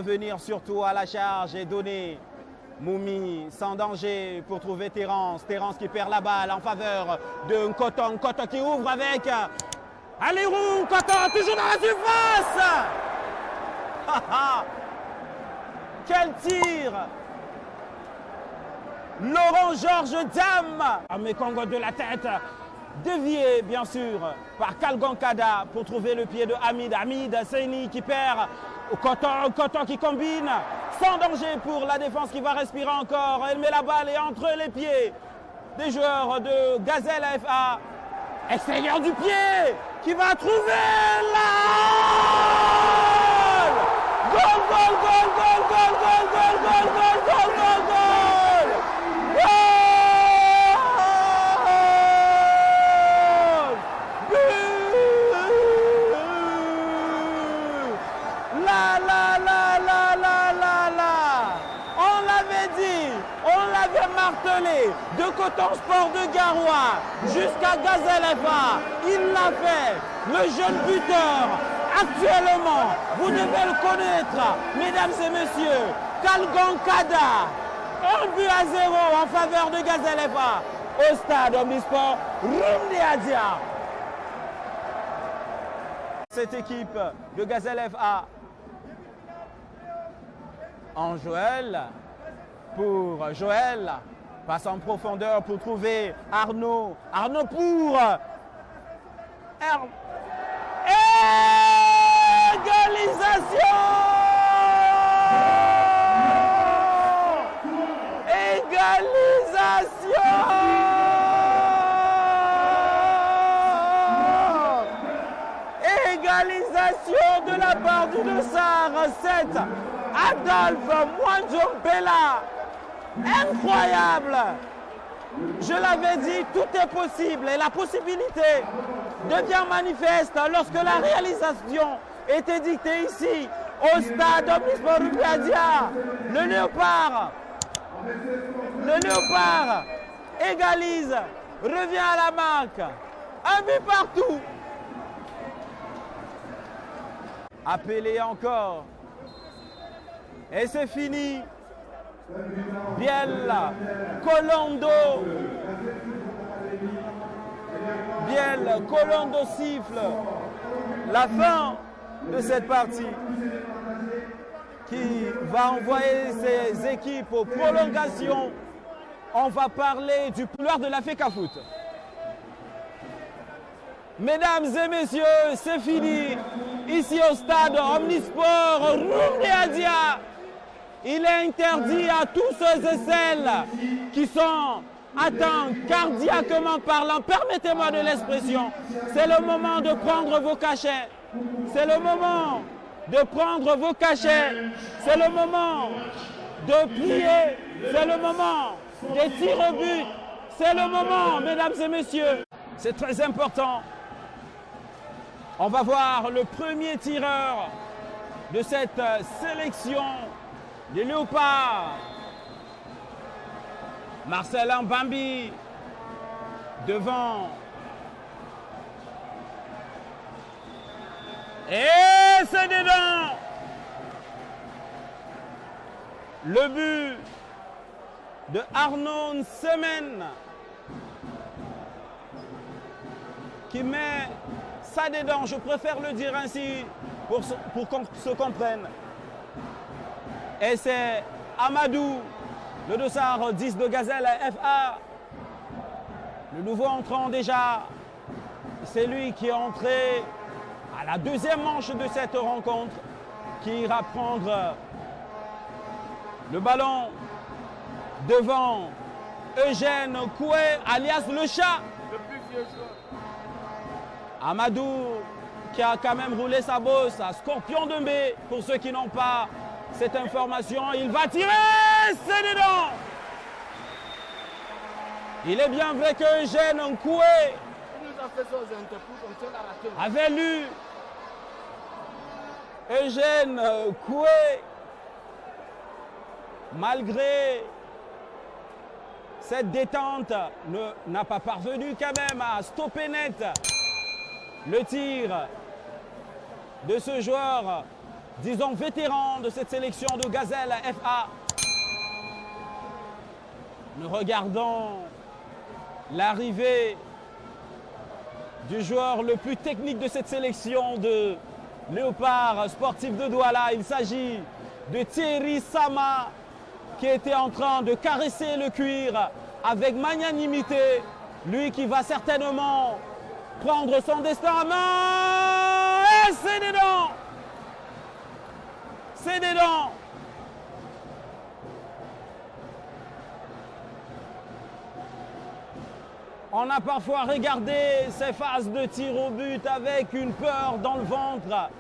revenir surtout à la charge et donner Moumi sans danger pour trouver Terence. Terence qui perd la balle en faveur de Nkoto. Nkoto qui ouvre avec Alirou. Nkoto toujours dans la surface. Quel tir! Laurent Georges Dam. Amekongo de la tête. Dévié bien sûr par Kalgankada pour trouver le pied de Hamid. Hamid Seini qui perd. Koto qui combine sans danger pour la défense qui va respirer encore. Elle met la balle et entre les pieds des joueurs de Gazelle FA. Extérieur du pied qui va trouver la goal, goal, goal, goal, goal, goal, goal, goal, goal, goal, goal, goal. Martelé de Coton Sport de Garoua jusqu'à Gazelle FA. Il l'a fait, le jeune buteur. Actuellement, vous devez le connaître, mesdames et messieurs, Kalgankada. 1-0 en faveur de Gazelle FA au stade Omnisport Rumdiadia. Cette équipe de Gazelle FA en Joël. Pour Joël, passe en profondeur pour trouver Arnaud. Arnaud pour égalisation. Égalisation. Égalisation de la part du Dossard 7. Adolphe Mwanjompela. Incroyable! Je l'avais dit, tout est possible et la possibilité devient manifeste lorsque la réalisation était dictée ici au stade Omnisport Rumdiadia. Le Léopard égalise, revient à la marque. Un but partout. Appelé encore. Et c'est fini. Biel Colondo siffle la fin de cette partie qui va envoyer ses équipes aux prolongations. On va parler du couloir de la FECAFOOT. Mesdames et messieurs, c'est fini ici au stade Omnisport Rumdiadia. Il est interdit à tous ceux et celles qui sont atteints cardiaquement parlant, permettez-moi de l'expression, c'est le moment de prendre vos cachets. C'est le moment de prendre vos cachets. C'est le moment de prier. C'est le moment des tirs au but. C'est le moment, mesdames et messieurs. C'est très important. On va voir le premier tireur de cette sélection des Léopards. Marcelin Bambi devant. Et c'est dedans. Le but de Arnaud Semen qui met ça dedans. Je préfère le dire ainsi pour qu'on se comprenne. Et c'est Amadou, le dossard 10 de Gazelle FA. Le nouveau entrant déjà. C'est lui qui est entré à la deuxième manche de cette rencontre, qui ira prendre le ballon devant Eugène Koué, alias le chat. Le plus vieux joueur. Amadou qui a quand même roulé sa bosse à Scorpion de Mbé. Pour ceux qui n'ont pas cette information, il va tirer, c'est dedans. Il est bien vrai que Eugène Koué avait lu. Eugène Koué, malgré cette détente, n'a pas parvenu quand même à stopper net le tir de ce joueur disons vétéran de cette sélection de Gazelle FA. Nous regardons l'arrivée du joueur le plus technique de cette sélection de Léopard sportif de Douala. Il s'agit de Thierry Sama qui était en train de caresser le cuir avec magnanimité. Lui qui va certainement prendre son destin à main. Et c'est dedans! C'est dedans! On a parfois regardé ces phases de tir au but avec une peur dans le ventre.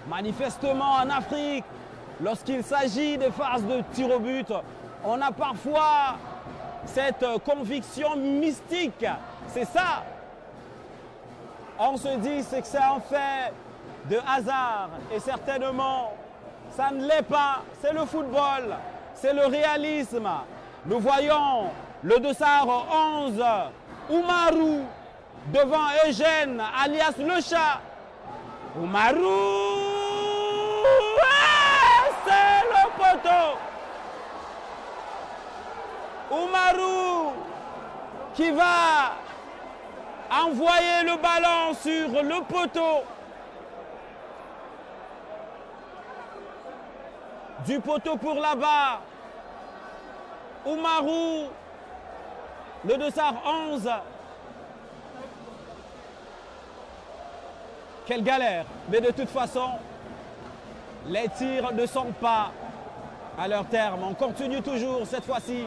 Manifestement en Afrique, lorsqu'il s'agit des phases de tir au but, on a parfois cette conviction mystique. C'est ça. On se dit que c'est un fait de hasard. Et certainement, ça ne l'est pas. C'est le football. C'est le réalisme. Nous voyons le dossard 11, Oumarou, devant Eugène, alias le chat. Oumarou, c'est le poteau. Oumarou qui va envoyer le ballon sur le poteau. Du poteau pour là-bas. Oumarou, le dossard 11. Quelle galère. Mais de toute façon, les tirs ne sont pas à leur terme. On continue toujours cette fois-ci.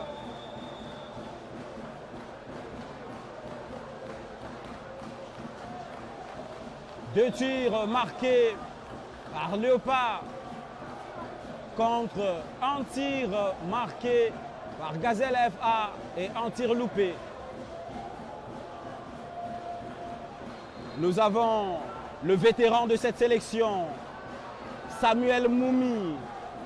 Deux tirs marqués par Léopard contre un tir marqué par Gazelle FA et un tir loupé. Nous avons le vétéran de cette sélection, Samuel Moumi,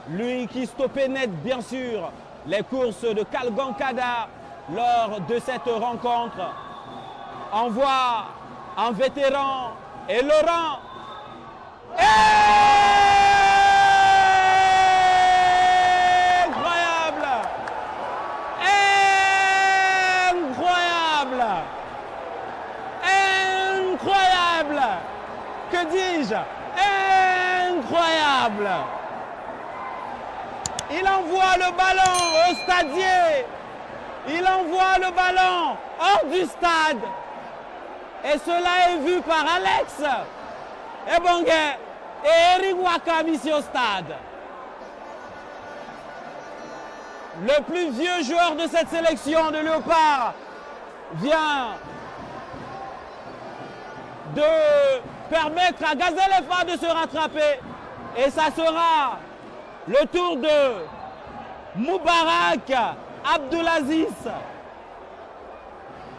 lui qui stoppait net bien sûr les courses de Kalgankada lors de cette rencontre. On voit un vétéran et Laurent. Incroyable! Incroyable! Incroyable! Que dis-je? Incroyable! Il envoie le ballon au stadier. Il envoie le ballon hors du stade. Et cela est vu par Alex Ebongue et Eric Wakam ici au stade. Le plus vieux joueur de cette sélection de Léopard vient de permettre à Gazelle FA de se rattraper. Et ça sera le tour de Moubarak Abdoulaziz.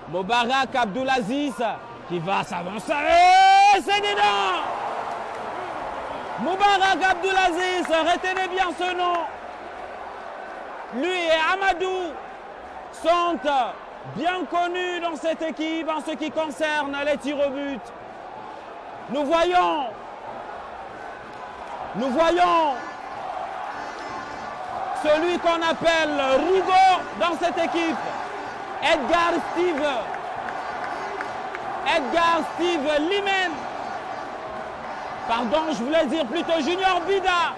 Moubarak Abdoulaziz qui va s'avancer. Et c'est dedans! Moubarak Abdoulaziz, retenez bien ce nom. Lui et Amadou sont bien connus dans cette équipe en ce qui concerne les tirs au but. Nous voyons celui qu'on appelle Rigo dans cette équipe, Edgar Steve Limen. Pardon, je voulais dire plutôt Junior Bida.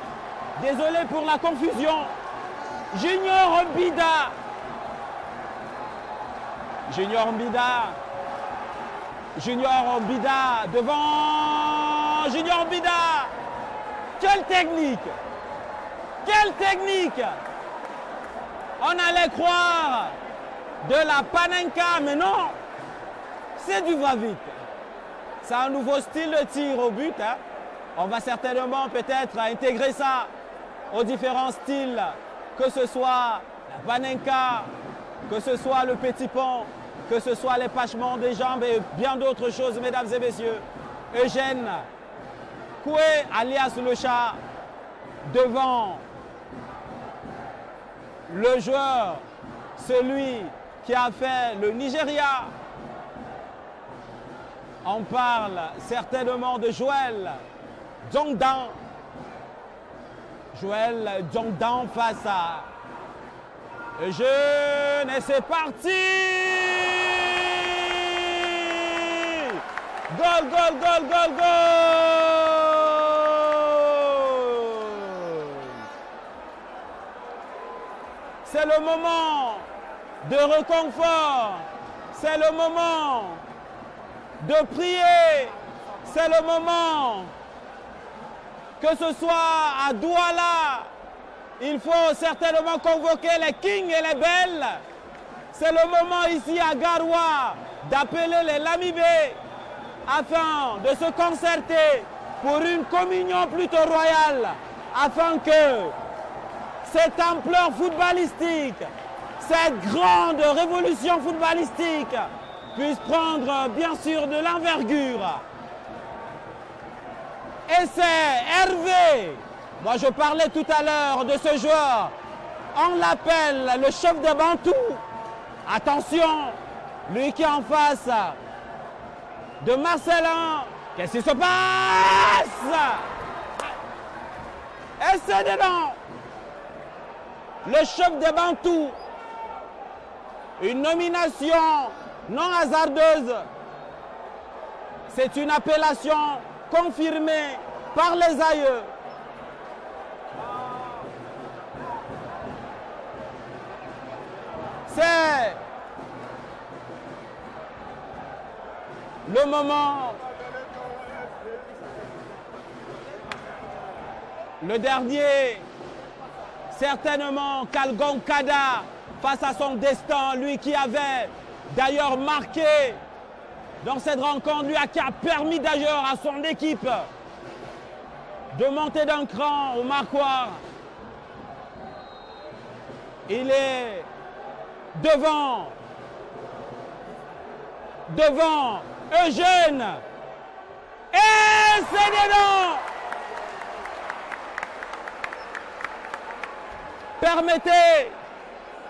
Désolé pour la confusion. Junior Bida devant Junior Bida. Quelle technique! Quelle technique! On allait croire de la panenka, mais non, c'est du va-vite. C'est un nouveau style de tir au but. Hein. On va certainement peut-être intégrer ça aux différents styles, que ce soit la panenka, que ce soit le petit pont, que ce soit les pachements des jambes et bien d'autres choses, mesdames et messieurs. Eugène Koué, alias le chat, devant le joueur, celui qui a fait le Nigeria. On parle certainement de Joël Dongdan, Joël Djongdan face à Eugène et c'est parti! Goal, goal, goal, goal, goal! C'est le moment de réconfort, c'est le moment de prier, c'est le moment que ce soit à Douala, il faut certainement convoquer les kings et les belles. C'est le moment ici à Garoua d'appeler les Lamibé afin de se concerter pour une communion plutôt royale, afin que cette ampleur footballistique, cette grande révolution footballistique puisse prendre bien sûr de l'envergure. Et c'est Hervé. Moi je parlais tout à l'heure de ce joueur. On l'appelle le chef de Bantou. Attention, lui qui est en face de Marcelin. Qu'est-ce qui se passe? Et c'est dedans. Le chef de Bantou. Une nomination non hasardeuse. C'est une appellation confirmée par les aïeux. C'est le moment, le dernier, certainement Kalgon Kada face à son destin, lui qui avait d'ailleurs marqué dans cette rencontre, lui qui a permis d'ailleurs à son équipe de monter d'un cran au Marquoir. Il est devant Eugène et c'est dedans. Permettez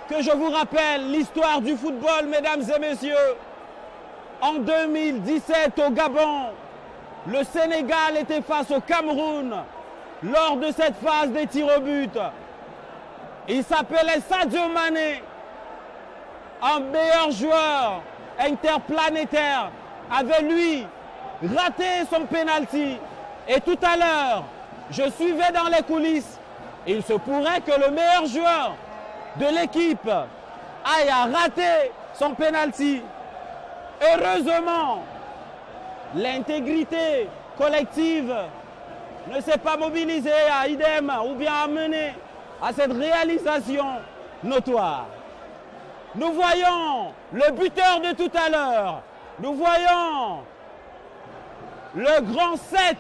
que je vous rappelle l'histoire du football, mesdames et messieurs. En 2017 au Gabon, le Sénégal était face au Cameroun lors de cette phase des tirs au but. Il s'appelait Sadio Mané, un meilleur joueur interplanétaire, avait lui raté son penalty. Et tout à l'heure, je suivais dans les coulisses. Il se pourrait que le meilleur joueur de l'équipe aille à rater son penalty. Heureusement, l'intégrité collective ne s'est pas mobilisée à idem ou bien amenée à cette réalisation notoire. Nous voyons le buteur de tout à l'heure. Nous voyons le grand 7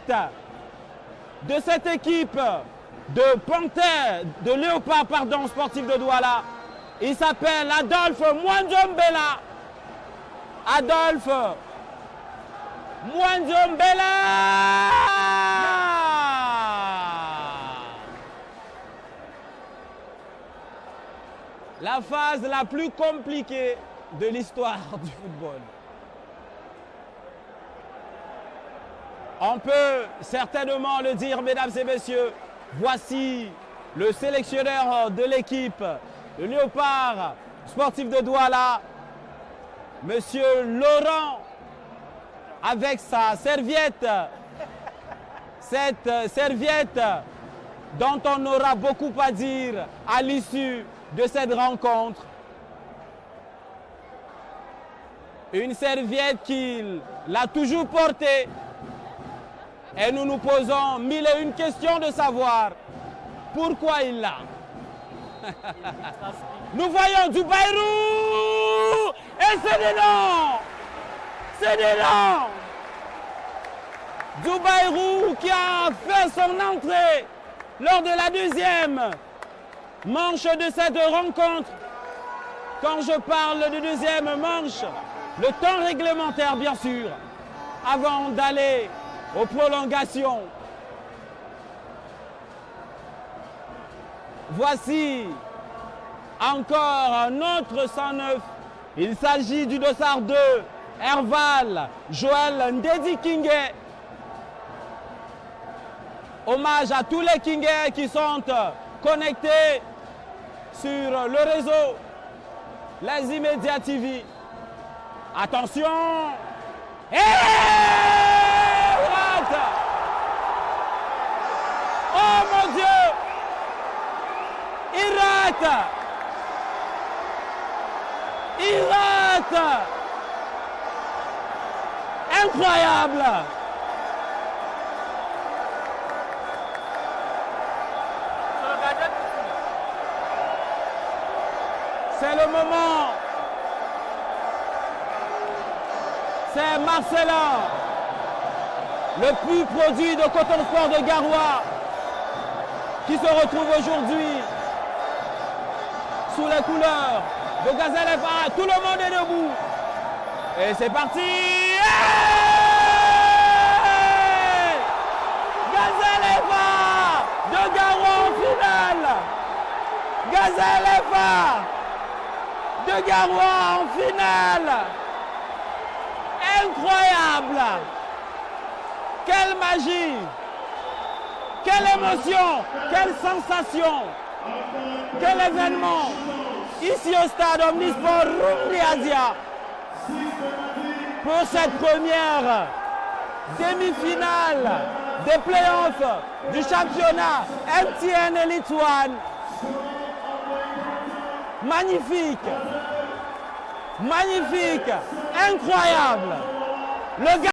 de cette équipe de Panthère, de Léopard, pardon, sportif de Douala. Il s'appelle Adolphe Mwanjombela. Adolphe Mwanjombela. La phase la plus compliquée de l'histoire du football. On peut certainement le dire, mesdames et messieurs, voici le sélectionneur de l'équipe, le Léopard sportif de Douala, monsieur Laurent, avec sa serviette, cette serviette dont on aura beaucoup à dire à l'issue de cette rencontre. Une serviette qu'il l'a toujours portée. Et nous nous posons mille et une questions de savoir pourquoi il l'a. Nous voyons du Bayrou et c'est dedans. C'est dedans. Du Bayrou qui a fait son entrée lors de la deuxième manche de cette rencontre. Quand je parle de deuxième manche, le temps réglementaire bien sûr, avant d'aller aux prolongations. Voici encore un autre 109. Il s'agit du dossard 2, Herval, Joël Ndedi Kingé. Hommage à tous les Kingais qui sont connectés sur le réseau Les Immédiats TV. Attention! Et what? Oh mon Dieu! Il rate! Il rate! Incroyable! C'est le moment. C'est Marcelin, le plus produit de Coton Sport de Garoua, qui se retrouve aujourd'hui sous les couleurs de Gazelle FA. Tout le monde est debout. Et c'est parti. Hey! Gazelle FA de Garoua en finale. Gazelle FA de Garoua en finale. Incroyable! Quelle magie! Quelle émotion! Quelle sensation! Quel événement! Ici au stade Omnisport Rumriazia pour cette première demi-finale des playoffs du championnat MTN Elite One. Magnifique! Magnifique! Incroyable! Le gars